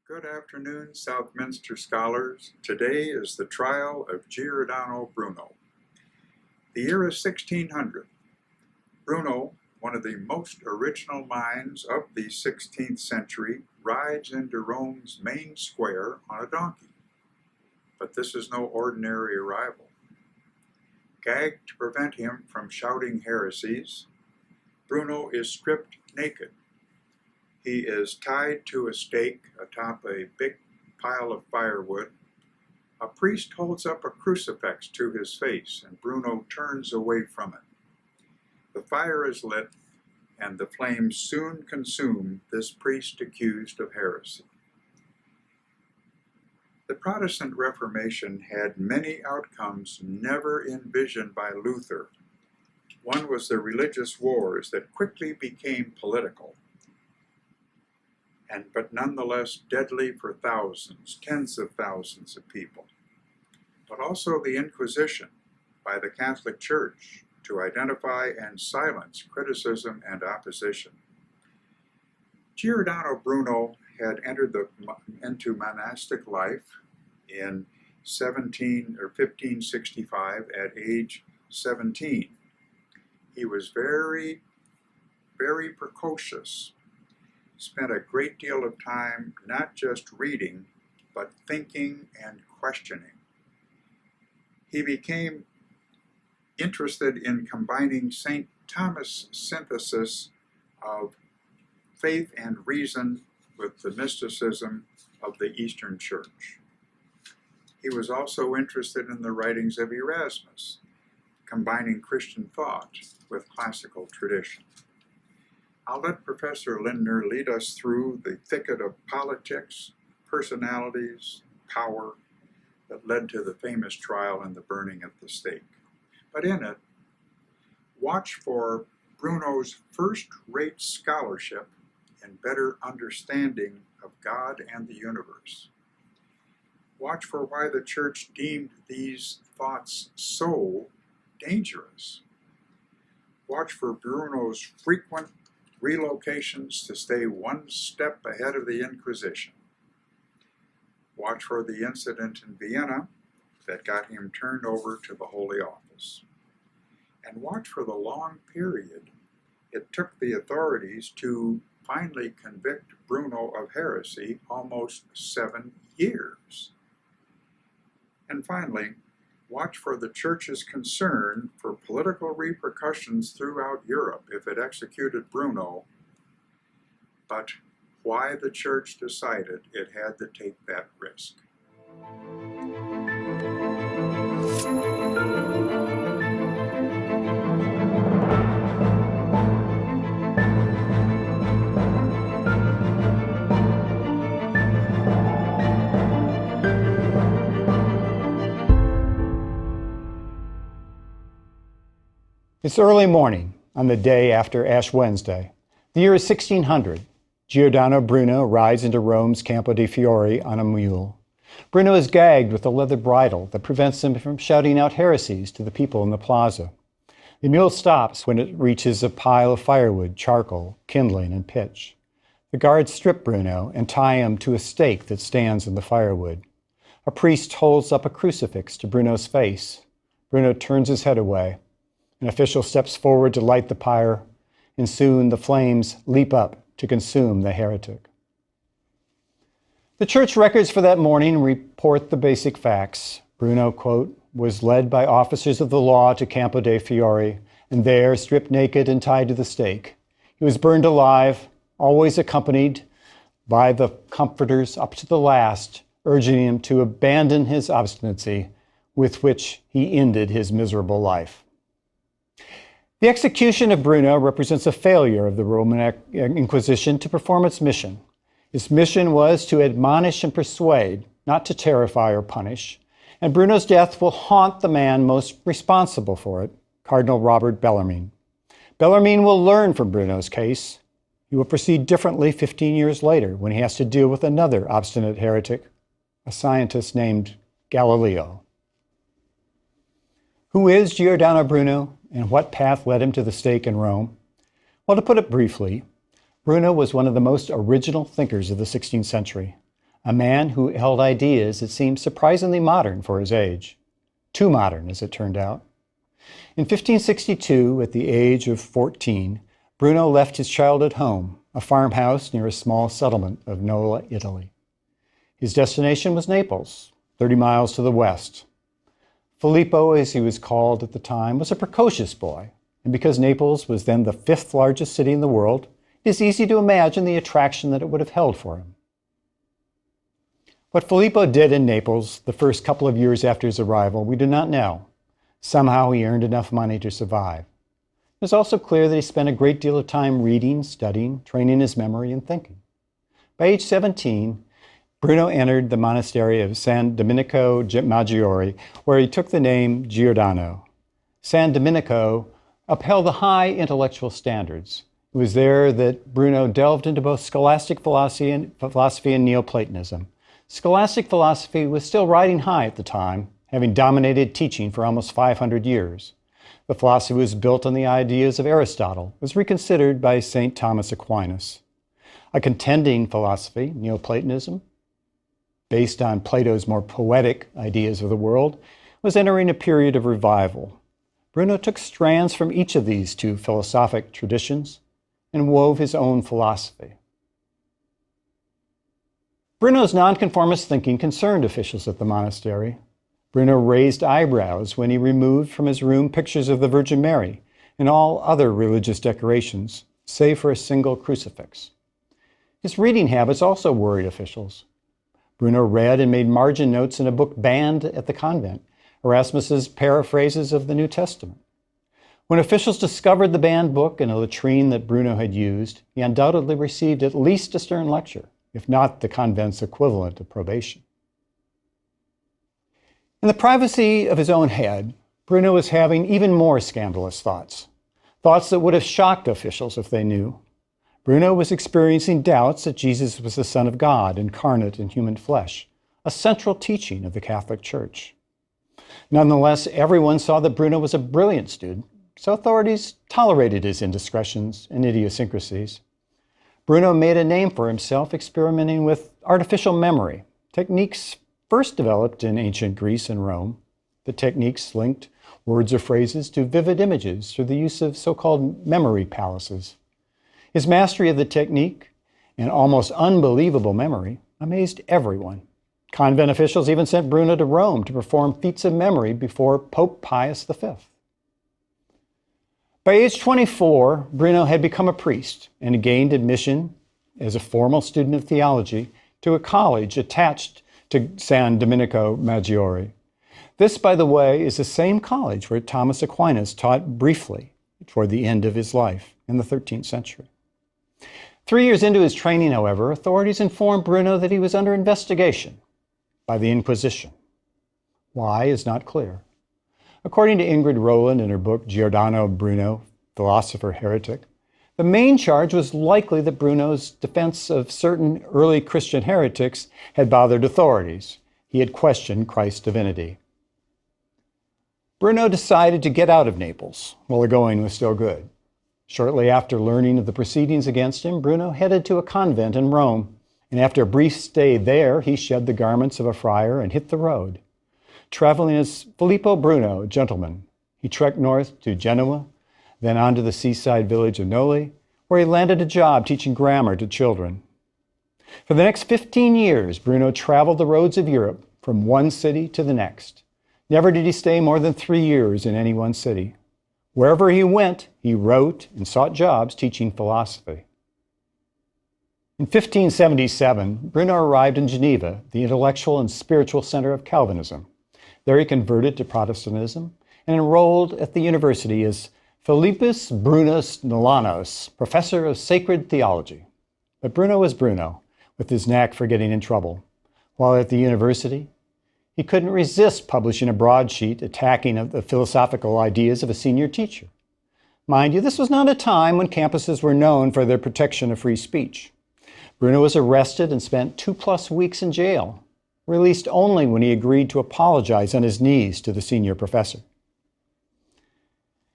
Good afternoon, Southminster scholars. Today is the trial of Giordano Bruno. The year is 1600. Bruno, one of the most original minds of the 16th century, rides into Rome's main square on a donkey. But this is no ordinary arrival. Gagged to prevent him from shouting heresies, Bruno is stripped naked. He is tied to a stake atop a big pile of firewood. A priest holds up a crucifix to his face, and Bruno turns away from it. The fire is lit, and the flames soon consume this priest accused of heresy. The Protestant Reformation had many outcomes never envisioned by Luther. One was the religious wars that quickly became political, but nonetheless deadly for thousands, tens of thousands of people. But also the Inquisition by the Catholic Church to identify and silence criticism and opposition. Giordano Bruno had entered into monastic life in 1565 at age 17. He was very, very precocious. Spent a great deal of time not just reading, but thinking and questioning. He became interested in combining St. Thomas' synthesis of faith and reason with the mysticism of the Eastern Church. He was also interested in the writings of Erasmus, combining Christian thought with classical tradition. I'll let Professor Lindner lead us through the thicket of politics, personalities, power that led to the famous trial and the burning at the stake. But in it, watch for Bruno's first-rate scholarship and better understanding of God and the universe. Watch for why the Church deemed these thoughts so dangerous. Watch for Bruno's frequent relocations to stay one step ahead of the Inquisition. Watch for the incident in Vienna that got him turned over to the Holy Office. And watch for the long period it took the authorities to finally convict Bruno of heresy, almost 7 years. And finally, watch for the Church's concern for political repercussions throughout Europe if it executed Bruno, but why the Church decided it had to take that risk. It's early morning on the day after Ash Wednesday. The year is 1600. Giordano Bruno rides into Rome's Campo de' Fiori on a mule. Bruno is gagged with a leather bridle that prevents him from shouting out heresies to the people in the plaza. The mule stops when it reaches a pile of firewood, charcoal, kindling, and pitch. The guards strip Bruno and tie him to a stake that stands in the firewood. A priest holds up a crucifix to Bruno's face. Bruno turns his head away. An official steps forward to light the pyre, and soon the flames leap up to consume the heretic. The church records for that morning report the basic facts. Bruno, quote, was led by officers of the law to Campo de' Fiori, and there, stripped naked and tied to the stake. He was burned alive, always accompanied by the comforters up to the last, urging him to abandon his obstinacy, with which he ended his miserable life. The execution of Bruno represents a failure of the Roman Inquisition to perform its mission. Its mission was to admonish and persuade, not to terrify or punish. And Bruno's death will haunt the man most responsible for it, Cardinal Robert Bellarmine. Bellarmine will learn from Bruno's case. He will proceed differently 15 years later when he has to deal with another obstinate heretic, a scientist named Galileo. Who is Giordano Bruno, and what path led him to the stake in Rome? Well, to put it briefly, Bruno was one of the most original thinkers of the 16th century. a man who held ideas that seemed surprisingly modern for his age. Too modern, as it turned out. In 1562, at the age of 14, Bruno left his childhood home, a farmhouse near a small settlement of Nola, Italy. His destination was Naples, 30 miles to the west. Filippo, as he was called at the time, was a precocious boy, and because Naples was then the 5th largest city in the world, it is easy to imagine the attraction that it would have held for him. What Filippo did in Naples the first couple of years after his arrival, we do not know. Somehow he earned enough money to survive. It is also clear that he spent a great deal of time reading, studying, training his memory, and thinking. By age 17, Bruno entered the monastery of San Domenico Maggiore, where he took the name Giordano. San Domenico upheld the high intellectual standards. It was there that Bruno delved into both scholastic philosophy and Neoplatonism. Scholastic philosophy was still riding high at the time, having dominated teaching for almost 500 years. The philosophy was built on the ideas of Aristotle, was reconsidered by St. Thomas Aquinas. A contending philosophy, Neoplatonism, based on Plato's more poetic ideas of the world, was entering a period of revival. Bruno took strands from each of these two philosophic traditions and wove his own philosophy. Bruno's nonconformist thinking concerned officials at the monastery. Bruno raised eyebrows when he removed from his room pictures of the Virgin Mary and all other religious decorations, save for a single crucifix. His reading habits also worried officials. Bruno read and made margin notes in a book banned at the convent, Erasmus's paraphrases of the New Testament. When officials discovered the banned book in a latrine that Bruno had used, he undoubtedly received at least a stern lecture, if not the convent's equivalent of probation. In the privacy of his own head, Bruno was having even more scandalous thoughts that would have shocked officials if they knew. Bruno was experiencing doubts that Jesus was the Son of God, incarnate in human flesh, a central teaching of the Catholic Church. Nonetheless, everyone saw that Bruno was a brilliant student, so authorities tolerated his indiscretions and idiosyncrasies. Bruno made a name for himself experimenting with artificial memory, techniques first developed in ancient Greece and Rome. The techniques linked words or phrases to vivid images through the use of so-called memory palaces. His mastery of the technique and almost unbelievable memory amazed everyone. Convent officials even sent Bruno to Rome to perform feats of memory before Pope Pius V. By age 24, Bruno had become a priest and gained admission as a formal student of theology to a college attached to San Domenico Maggiore. This, by the way, is the same college where Thomas Aquinas taught briefly toward the end of his life in the 13th century. 3 years into his training, however, authorities informed Bruno that he was under investigation by the Inquisition. Why is not clear. According to Ingrid Rowland in her book Giordano, Bruno, Philosopher Heretic, the main charge was likely that Bruno's defense of certain early Christian heretics had bothered authorities. He had questioned Christ's divinity. Bruno decided to get out of Naples while the going was still good. Shortly after learning of the proceedings against him, Bruno headed to a convent in Rome, and after a brief stay there, he shed the garments of a friar and hit the road. Traveling as Filippo Bruno, a gentleman, he trekked north to Genoa, then on to the seaside village of Noli, where he landed a job teaching grammar to children. For the next 15 years, Bruno traveled the roads of Europe from one city to the next. Never did he stay more than 3 years in any one city. Wherever he went, he wrote and sought jobs teaching philosophy. In 1577, Bruno arrived in Geneva, the intellectual and spiritual center of Calvinism. There he converted to Protestantism and enrolled at the university as Philippus Brunus Nolanos, professor of sacred theology. But Bruno was Bruno, with his knack for getting in trouble. While at the university, he couldn't resist publishing a broadsheet attacking the philosophical ideas of a senior teacher. Mind you, this was not a time when campuses were known for their protection of free speech. Bruno was arrested and spent 2+ weeks in jail, released only when he agreed to apologize on his knees to the senior professor.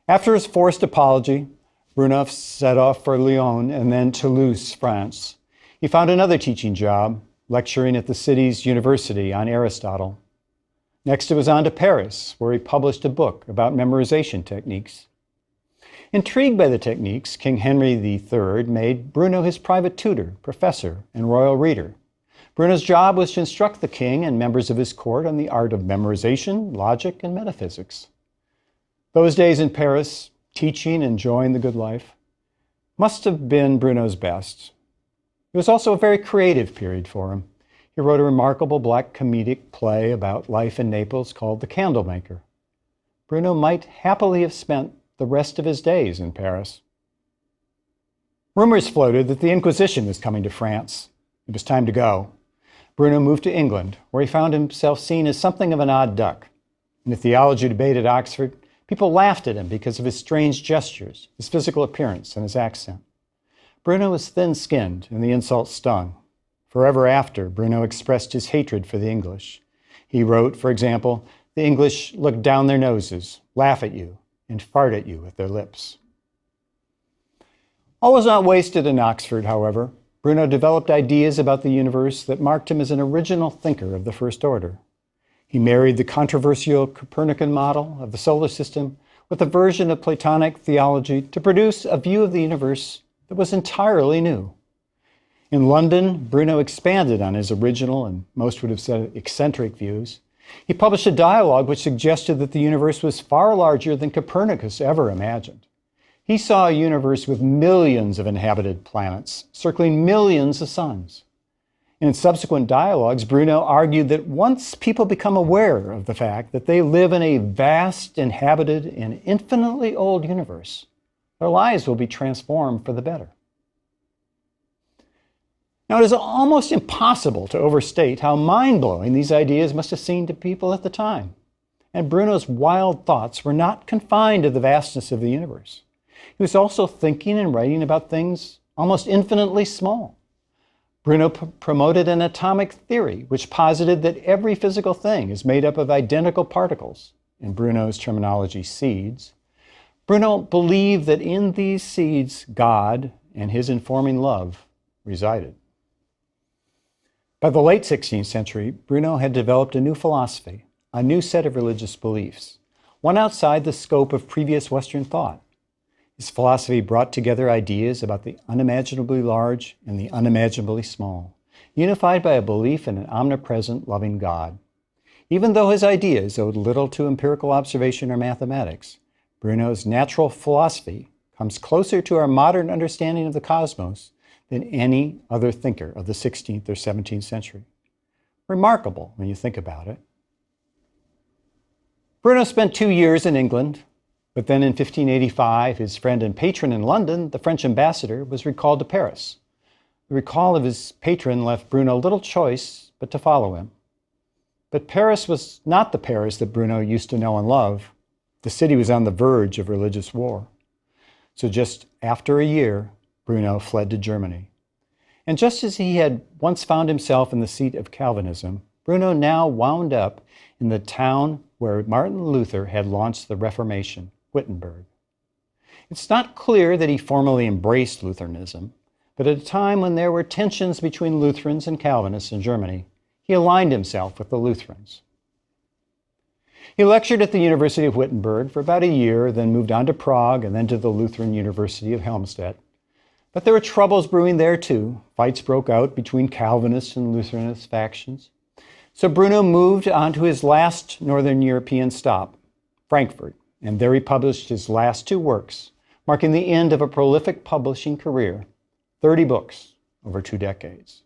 After his forced apology, Bruno set off for Lyon and then Toulouse, France. He found another teaching job, lecturing at the city's university on Aristotle. Next, it was on to Paris, where he published a book about memorization techniques. Intrigued by the techniques, King Henry III made Bruno his private tutor, professor, and royal reader. Bruno's job was to instruct the king and members of his court on the art of memorization, logic, and metaphysics. Those days in Paris, teaching and enjoying the good life, must have been Bruno's best. It was also a very creative period for him. He wrote a remarkable black comedic play about life in Naples called The Candlemaker. Bruno might happily have spent the rest of his days in Paris. Rumors floated that the Inquisition was coming to France. It was time to go. Bruno moved to England, where he found himself seen as something of an odd duck. In the theology debate at Oxford, people laughed at him because of his strange gestures, his physical appearance, and his accent. Bruno was thin-skinned, and the insult stung. Forever after, Bruno expressed his hatred for the English. He wrote, for example, "The English look down their noses, laugh at you, and fart at you with their lips." All was not wasted in Oxford, however. Bruno developed ideas about the universe that marked him as an original thinker of the first order. He married the controversial Copernican model of the solar system with a version of Platonic theology to produce a view of the universe that was entirely new. In London, Bruno expanded on his original and most would have said eccentric views. He published a dialogue which suggested that the universe was far larger than Copernicus ever imagined. He saw a universe with millions of inhabited planets, circling millions of suns. In subsequent dialogues, Bruno argued that once people become aware of the fact that they live in a vast, inhabited, and infinitely old universe, their lives will be transformed for the better. Now, it is almost impossible to overstate how mind-blowing these ideas must have seemed to people at the time. And Bruno's wild thoughts were not confined to the vastness of the universe. He was also thinking and writing about things almost infinitely small. Bruno promoted an atomic theory which posited that every physical thing is made up of identical particles, in Bruno's terminology, seeds. Bruno believed that in these seeds, God and his informing love resided. By the late 16th century, Bruno had developed a new philosophy, a new set of religious beliefs, one outside the scope of previous Western thought. His philosophy brought together ideas about the unimaginably large and the unimaginably small, unified by a belief in an omnipresent, loving God. Even though his ideas owed little to empirical observation or mathematics, Bruno's natural philosophy comes closer to our modern understanding of the cosmos than any other thinker of the 16th or 17th century. Remarkable when you think about it. Bruno spent 2 years in England, but then in 1585, his friend and patron in London, the French ambassador, was recalled to Paris. The recall of his patron left Bruno little choice but to follow him. But Paris was not the Paris that Bruno used to know and love. The city was on the verge of religious war. So just after a year, Bruno fled to Germany. And just as he had once found himself in the seat of Calvinism, Bruno now wound up in the town where Martin Luther had launched the Reformation, Wittenberg. It's not clear that he formally embraced Lutheranism, but at a time when there were tensions between Lutherans and Calvinists in Germany, he aligned himself with the Lutherans. He lectured at the University of Wittenberg for about a year, then moved on to Prague and then to the Lutheran University of Helmstedt. But there were troubles brewing there too. Fights broke out between Calvinist and Lutheranist factions. So Bruno moved on to his last Northern European stop, Frankfurt, and there he published his last 2 works, marking the end of a prolific publishing career, 30 books over 2 decades.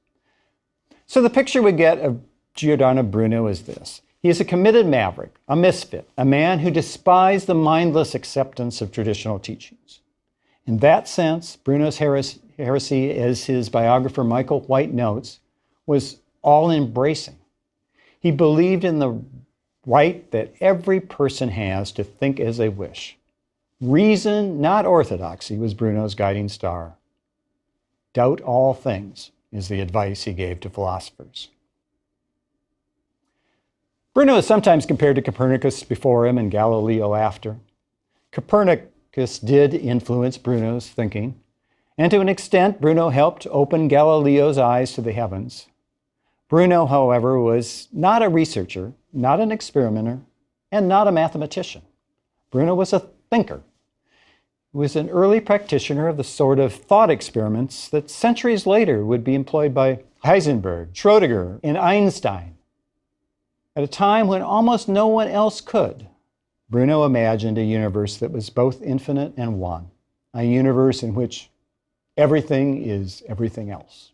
So the picture we get of Giordano Bruno is this. He is a committed maverick, a misfit, a man who despised the mindless acceptance of traditional teachings. In that sense, Bruno's heresy, as his biographer Michael White notes, was all-embracing. He believed in the right that every person has to think as they wish. Reason, not orthodoxy, was Bruno's guiding star. Doubt all things is the advice he gave to philosophers. Bruno is sometimes compared to Copernicus before him and Galileo after. Copernicus did influence Bruno's thinking, and to an extent, Bruno helped open Galileo's eyes to the heavens. Bruno, however, was not a researcher, not an experimenter, and not a mathematician. Bruno was a thinker. He was an early practitioner of the sort of thought experiments that centuries later would be employed by Heisenberg, Schrödinger, and Einstein. At a time when almost no one else could, Bruno imagined a universe that was both infinite and one, a universe in which everything is everything else.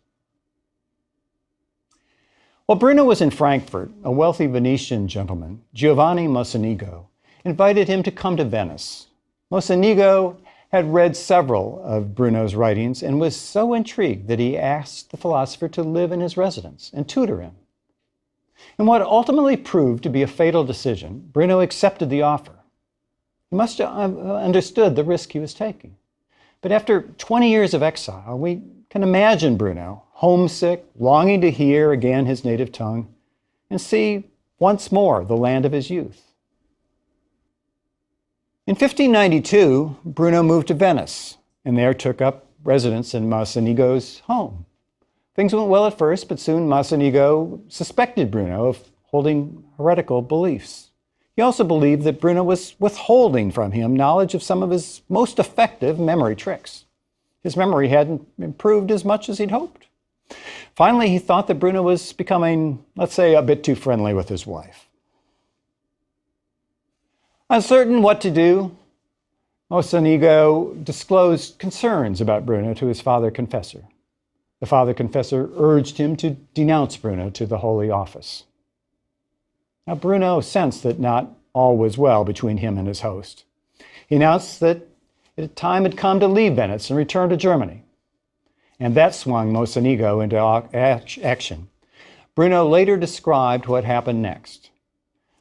While Bruno was in Frankfurt, a wealthy Venetian gentleman, Giovanni Mocenigo, invited him to come to Venice. Mocenigo had read several of Bruno's writings and was so intrigued that he asked the philosopher to live in his residence and tutor him. In what ultimately proved to be a fatal decision, Bruno accepted the offer. He must have understood the risk he was taking. But after 20 years of exile, we can imagine Bruno, homesick, longing to hear again his native tongue and see once more the land of his youth. In 1592, Bruno moved to Venice and there took up residence in Mocenigo's home. Things went well at first, but soon Mocenigo suspected Bruno of holding heretical beliefs. He also believed that Bruno was withholding from him knowledge of some of his most effective memory tricks. His memory hadn't improved as much as he'd hoped. Finally, he thought that Bruno was becoming, let's say, a bit too friendly with his wife. Uncertain what to do, Mocenigo disclosed concerns about Bruno to his father confessor. The father confessor urged him to denounce Bruno to the Holy Office. Now, Bruno sensed that not all was well between him and his host. He announced that time had come to leave Venice and return to Germany. And that swung Mocenigo into action. Bruno later described what happened next.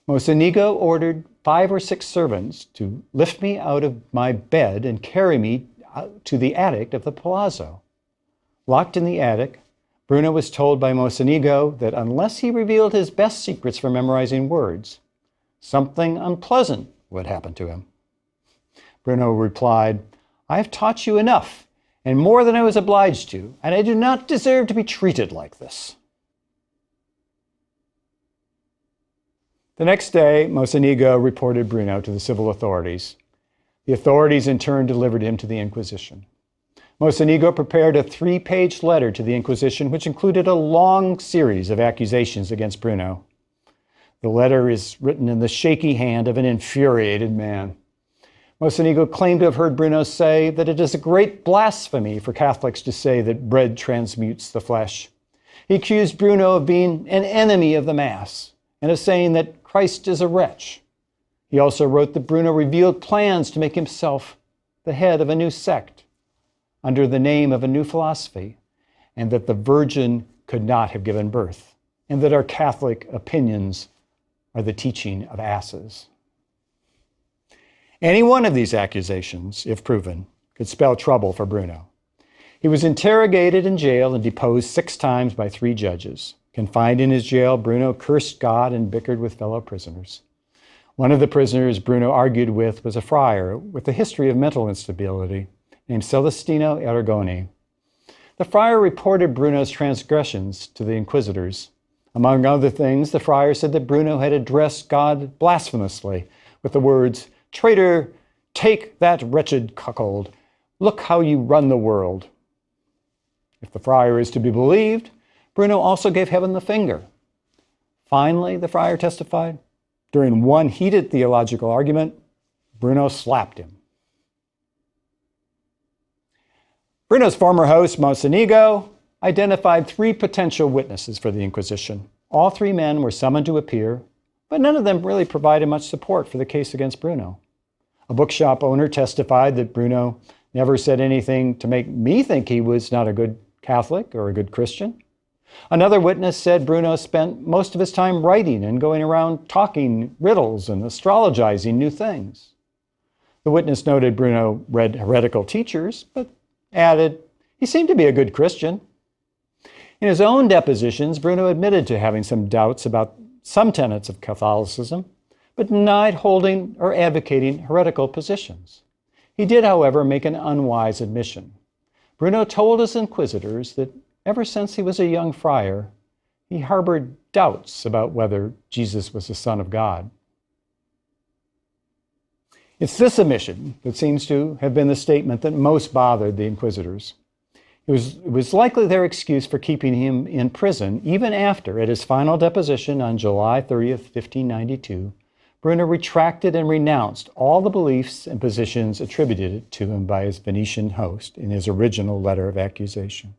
Mocenigo ordered 5 or 6 servants to lift me out of my bed and carry me to the attic of the palazzo. Locked in the attic, Bruno was told by Mocenigo that unless he revealed his best secrets for memorizing words, something unpleasant would happen to him. Bruno replied, "I have taught you enough, and more than I was obliged to, and I do not deserve to be treated like this." The next day, Mocenigo reported Bruno to the civil authorities. The authorities in turn delivered him to the Inquisition. Mocenigo prepared a 3-page letter to the Inquisition, which included a long series of accusations against Bruno. The letter is written in the shaky hand of an infuriated man. Mocenigo claimed to have heard Bruno say that it is a great blasphemy for Catholics to say that bread transmutes the flesh. He accused Bruno of being an enemy of the Mass and of saying that Christ is a wretch. He also wrote that Bruno revealed plans to make himself the head of a new sect under the name of a new philosophy, and that the Virgin could not have given birth, and that our Catholic opinions are the teaching of asses. Any one of these accusations, if proven, could spell trouble for Bruno. He was interrogated in jail and deposed 6 times by 3 judges. Confined in his jail, Bruno cursed God and bickered with fellow prisoners. One of the prisoners Bruno argued with was a friar with a history of mental instability named Celestino Erigoni. The friar reported Bruno's transgressions to the inquisitors. Among other things, the friar said that Bruno had addressed God blasphemously with the words, "Traitor, take that wretched cuckold. Look how you run the world." If the friar is to be believed, Bruno also gave heaven the finger. Finally, the friar testified, during one heated theological argument, Bruno slapped him. Bruno's former host, Mocenigo, identified 3 potential witnesses for the Inquisition. All 3 men were summoned to appear, but none of them really provided much support for the case against Bruno. A bookshop owner testified that Bruno never said anything to make me think he was not a good Catholic or a good Christian. Another witness said Bruno spent most of his time writing and going around talking riddles and astrologizing new things. The witness noted Bruno read heretical teachers, but added he seemed to be a good Christian. In his own depositions, Bruno admitted to having some doubts about some tenets of Catholicism, but denied holding or advocating heretical positions. He did, however, make an unwise admission. Bruno told his inquisitors that ever since he was a young friar, he harbored doubts about whether Jesus was the Son of God. It's this omission that seems to have been the statement that most bothered the inquisitors. It was likely their excuse for keeping him in prison, even after, at his final deposition on July 30th, 1592, Bruno retracted and renounced all the beliefs and positions attributed to him by his Venetian host in his original letter of accusation.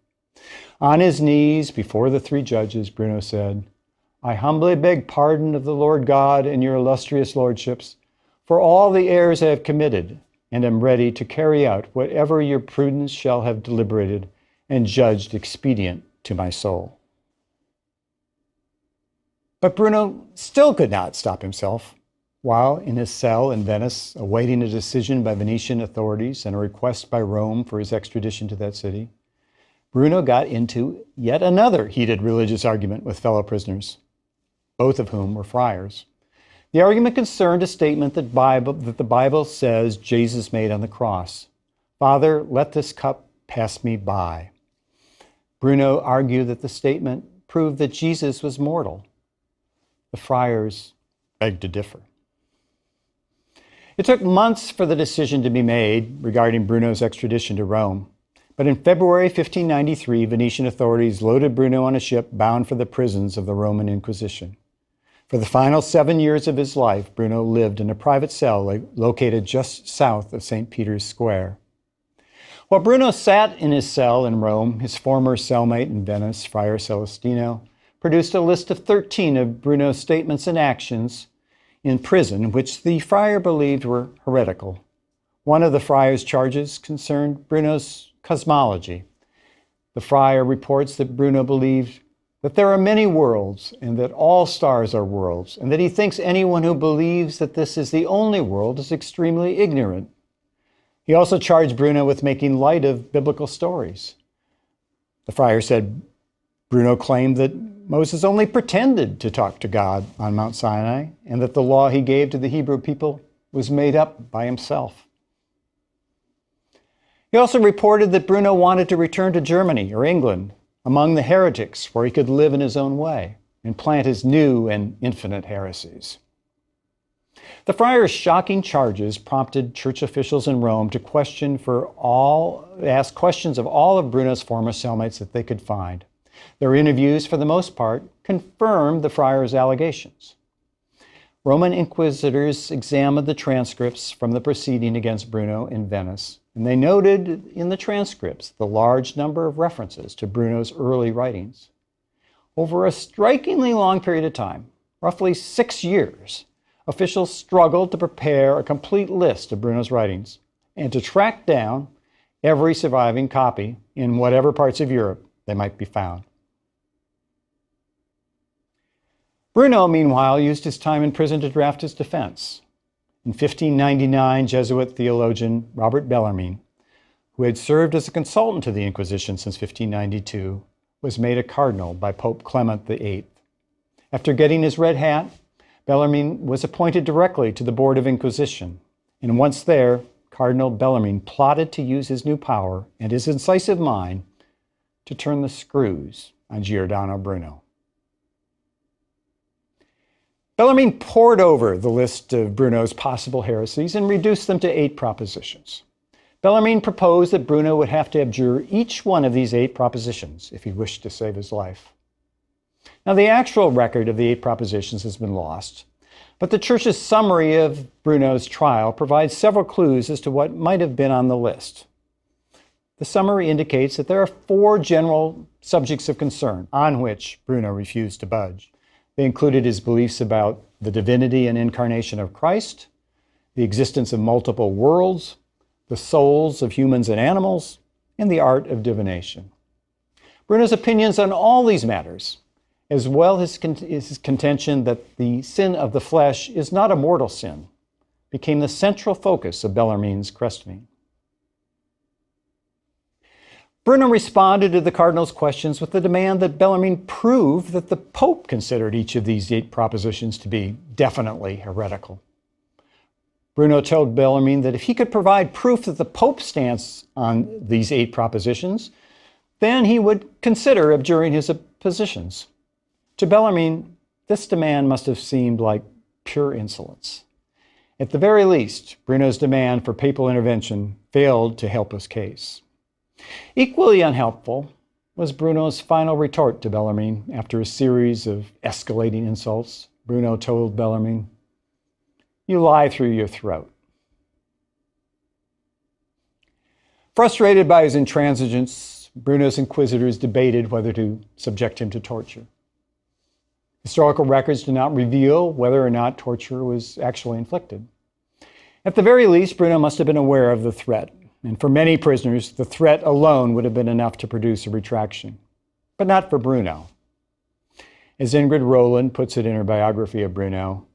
On his knees before the three judges, Bruno said, "I humbly beg pardon of the Lord God and your illustrious lordships for all the errors I have committed, and am ready to carry out whatever your prudence shall have deliberated and judged expedient to my soul." But Bruno still could not stop himself. While in his cell in Venice, awaiting a decision by Venetian authorities and a request by Rome for his extradition to that city, Bruno got into yet another heated religious argument with fellow prisoners, both of whom were friars. The argument concerned a statement that the Bible says Jesus made on the cross. "Father, let this cup pass me by." Bruno argued that the statement proved that Jesus was mortal. The friars begged to differ. It took months for the decision to be made regarding Bruno's extradition to Rome. But in February 1593, Venetian authorities loaded Bruno on a ship bound for the prisons of the Roman Inquisition. For the final 7 years of his life, Bruno lived in a private cell located just south of St. Peter's Square. While Bruno sat in his cell in Rome, his former cellmate in Venice, Friar Celestino, produced a list of 13 of Bruno's statements and actions in prison, which the friar believed were heretical. One of the friar's charges concerned Bruno's cosmology. The friar reports that Bruno believed that there are many worlds and that all stars are worlds, and that he thinks anyone who believes that this is the only world is extremely ignorant. He also charged Bruno with making light of biblical stories. The friar said Bruno claimed that Moses only pretended to talk to God on Mount Sinai, and that the law he gave to the Hebrew people was made up by himself. He also reported that Bruno wanted to return to Germany or England, among the heretics, where he could live in his own way and plant his new and infinite heresies. The friar's shocking charges prompted church officials in Rome to ask questions of all of Bruno's former cellmates that they could find. Their interviews, for the most part, confirmed the friar's allegations. Roman inquisitors examined the transcripts from the proceeding against Bruno in Venice, and they noted in the transcripts the large number of references to Bruno's early writings. Over a strikingly long period of time, roughly 6 years, officials struggled to prepare a complete list of Bruno's writings and to track down every surviving copy in whatever parts of Europe they might be found. Bruno, meanwhile, used his time in prison to draft his defense. In 1599, Jesuit theologian Robert Bellarmine, who had served as a consultant to the Inquisition since 1592, was made a cardinal by Pope Clement VIII. After getting his red hat, Bellarmine was appointed directly to the Board of Inquisition, and once there, Cardinal Bellarmine plotted to use his new power and his incisive mind to turn the screws on Giordano Bruno. Bellarmine pored over the list of Bruno's possible heresies and reduced them to 8 propositions. Bellarmine proposed that Bruno would have to abjure each one of these 8 propositions if he wished to save his life. Now, the actual record of the 8 propositions has been lost, but the Church's summary of Bruno's trial provides several clues as to what might have been on the list. The summary indicates that there are 4 general subjects of concern on which Bruno refused to budge. They included his beliefs about the divinity and incarnation of Christ, the existence of multiple worlds, the souls of humans and animals, and the art of divination. Bruno's opinions on all these matters, as well as his contention that the sin of the flesh is not a mortal sin, became the central focus of Bellarmine's questioning. Bruno responded to the cardinal's questions with the demand that Bellarmine prove that the Pope considered each of these 8 propositions to be definitely heretical. Bruno told Bellarmine that if he could provide proof that the Pope's stance on these 8 propositions, then he would consider abjuring his positions. To Bellarmine, this demand must have seemed like pure insolence. At the very least, Bruno's demand for papal intervention failed to help his case. Equally unhelpful was Bruno's final retort to Bellarmine after a series of escalating insults. Bruno told Bellarmine, "You lie through your throat." Frustrated by his intransigence, Bruno's inquisitors debated whether to subject him to torture. Historical records do not reveal whether or not torture was actually inflicted. At the very least, Bruno must have been aware of the threat, and for many prisoners, the threat alone would have been enough to produce a retraction. But not for Bruno. As Ingrid Rowland puts it in her biography of Bruno,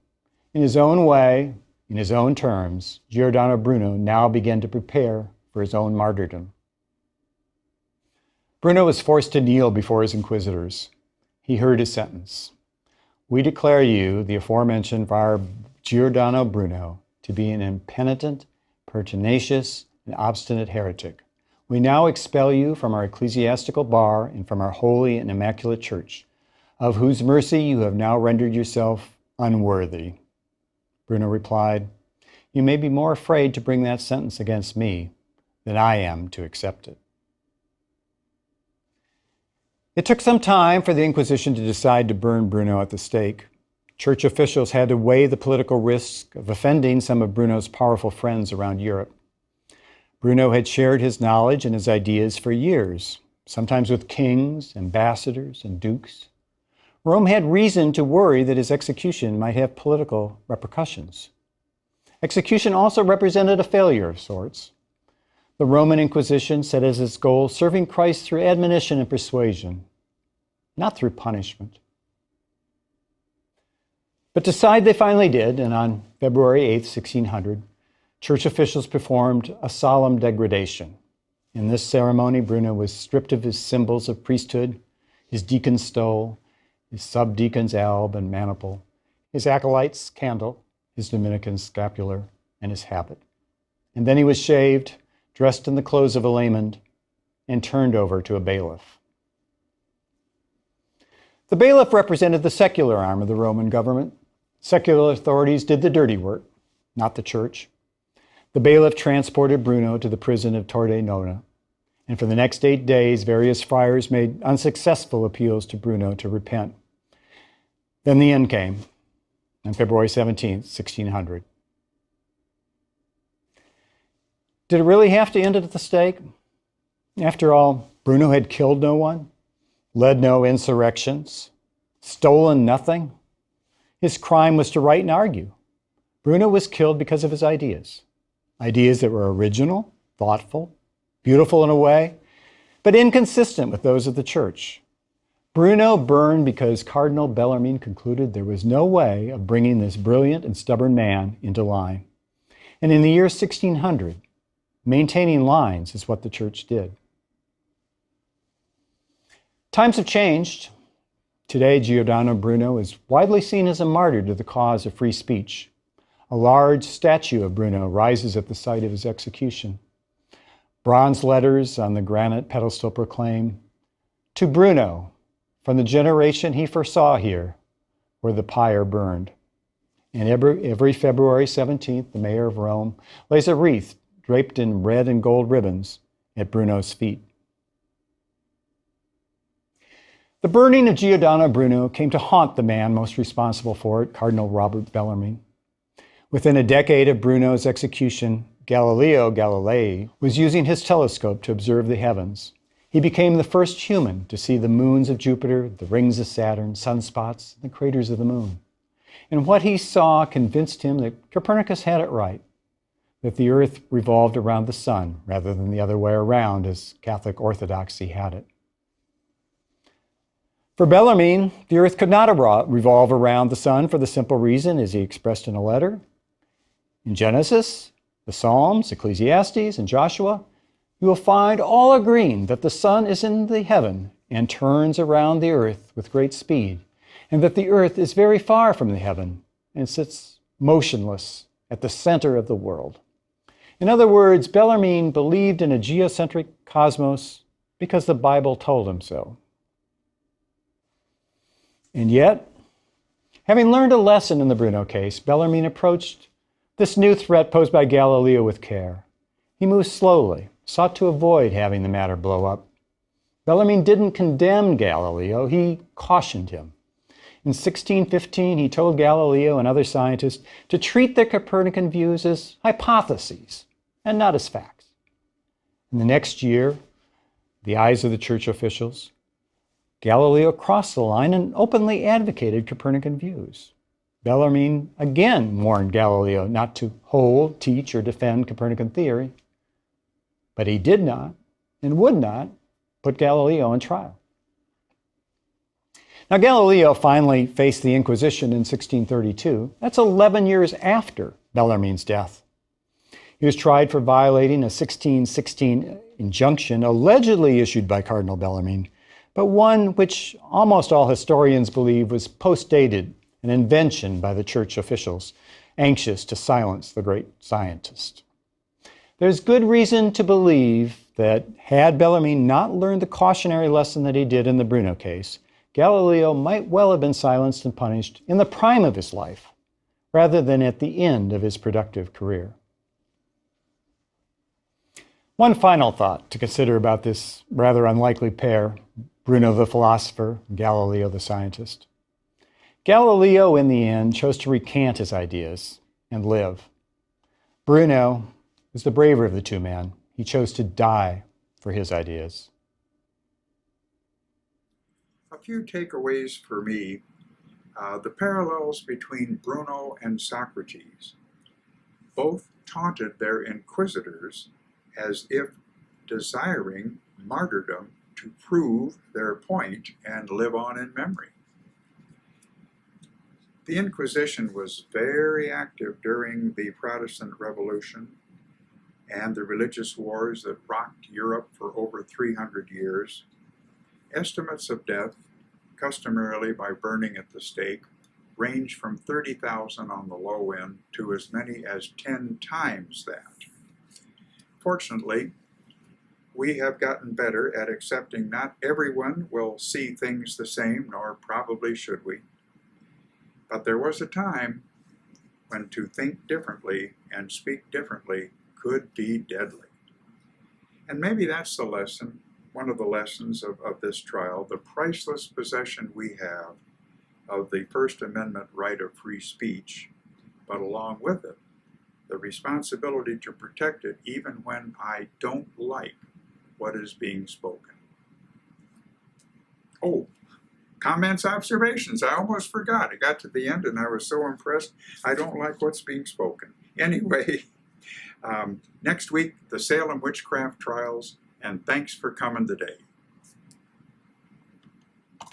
in his own way, in his own terms, Giordano Bruno now began to prepare for his own martyrdom. Bruno was forced to kneel before his inquisitors. He heard his sentence. "We declare you, the aforementioned Friar Giordano Bruno, to be an impenitent, pertinacious, and obstinate heretic. We now expel you from our ecclesiastical bar and from our holy and immaculate church, of whose mercy you have now rendered yourself unworthy." Bruno replied, "You may be more afraid to bring that sentence against me than I am to accept it." It took some time for the Inquisition to decide to burn Bruno at the stake. Church officials had to weigh the political risk of offending some of Bruno's powerful friends around Europe. Bruno had shared his knowledge and his ideas for years, sometimes with kings, ambassadors, and dukes. Rome had reason to worry that his execution might have political repercussions. Execution also represented a failure of sorts. The Roman Inquisition set as its goal serving Christ through admonition and persuasion, not through punishment. But decide they finally did, and on February 8, 1600, church officials performed a solemn degradation. In this ceremony, Bruno was stripped of his symbols of priesthood, his deacon's stole, his subdeacon's alb and maniple, his acolyte's candle, his Dominican scapular, and his habit. And then he was shaved, dressed in the clothes of a layman, and turned over to a bailiff. The bailiff represented the secular arm of the Roman government. Secular authorities did the dirty work, not the church. The bailiff transported Bruno to the prison of Torre Nona, and for the next 8 days, various friars made unsuccessful appeals to Bruno to repent. Then the end came, on February 17, 1600. Did it really have to end at the stake? After all, Bruno had killed no one, led no insurrections, stolen nothing. His crime was to write and argue. Bruno was killed because of his ideas. Ideas that were original, thoughtful, beautiful in a way, but inconsistent with those of the church. Bruno burned because Cardinal Bellarmine concluded there was no way of bringing this brilliant and stubborn man into line. And in the year 1600, maintaining lines is what the church did. Times have changed. Today, Giordano Bruno is widely seen as a martyr to the cause of free speech. A large statue of Bruno rises at the site of his execution. Bronze letters on the granite pedestal proclaim, "To Bruno, from the generation he foresaw here, where the pyre burned." And every February 17th, the mayor of Rome lays a wreath draped in red and gold ribbons at Bruno's feet. The burning of Giordano Bruno came to haunt the man most responsible for it, Cardinal Robert Bellarmine. Within a decade of Bruno's execution, Galileo Galilei was using his telescope to observe the heavens. He became the first human to see the moons of Jupiter, the rings of Saturn, sunspots, and the craters of the moon. And what he saw convinced him that Copernicus had it right, that the earth revolved around the sun rather than the other way around as Catholic orthodoxy had it. For Bellarmine, the earth could not revolve around the sun for the simple reason, as he expressed in a letter. In Genesis, the Psalms, Ecclesiastes, and Joshua, you will find all agreeing that the sun is in the heaven and turns around the earth with great speed, and that the earth is very far from the heaven and sits motionless at the center of the world. In other words, Bellarmine believed in a geocentric cosmos because the Bible told him so. And yet, having learned a lesson in the Bruno case, Bellarmine approached this new threat posed by Galileo with care. He moved slowly, sought to avoid having the matter blow up. Bellarmine didn't condemn Galileo, he cautioned him. In 1615, he told Galileo and other scientists to treat their Copernican views as hypotheses and not as facts. In the next year, the eyes of the church officials, Galileo crossed the line and openly advocated Copernican views. Bellarmine again warned Galileo not to hold, teach, or defend Copernican theory, but he did not and would not put Galileo on trial. Now, Galileo finally faced the Inquisition in 1632. That's 11 years after Bellarmine's death. He was tried for violating a 1616 injunction allegedly issued by Cardinal Bellarmine, but one which almost all historians believe was post-dated, an invention by the church officials, anxious to silence the great scientist. There's good reason to believe that had Bellarmine not learned the cautionary lesson that he did in the Bruno case, Galileo might well have been silenced and punished in the prime of his life, rather than at the end of his productive career. One final thought to consider about this rather unlikely pair, Bruno the philosopher, Galileo the scientist. Galileo, in the end, chose to recant his ideas and live. Bruno was the braver of the two men. He chose to die for his ideas. A few takeaways for me. The parallels between Bruno and Socrates. Both taunted their inquisitors as if desiring martyrdom to prove their point and live on in memory. The Inquisition was very active during the Protestant Revolution and the religious wars that rocked Europe for over 300 years. Estimates of death, customarily by burning at the stake, range from 30,000 on the low end to as many as 10 times that. Fortunately, we have gotten better at accepting not everyone will see things the same, nor probably should we. But there was a time when to think differently and speak differently could be deadly. And maybe that's the lesson, one of the lessons of this trial, the priceless possession we have of the First Amendment right of free speech, but along with it, the responsibility to protect it even when I don't like what is being spoken. Oh, comments, observations, I almost forgot. I got to the end and I was so impressed. I don't like what's being spoken. Anyway, next week, the Salem witchcraft trials, and thanks for coming today.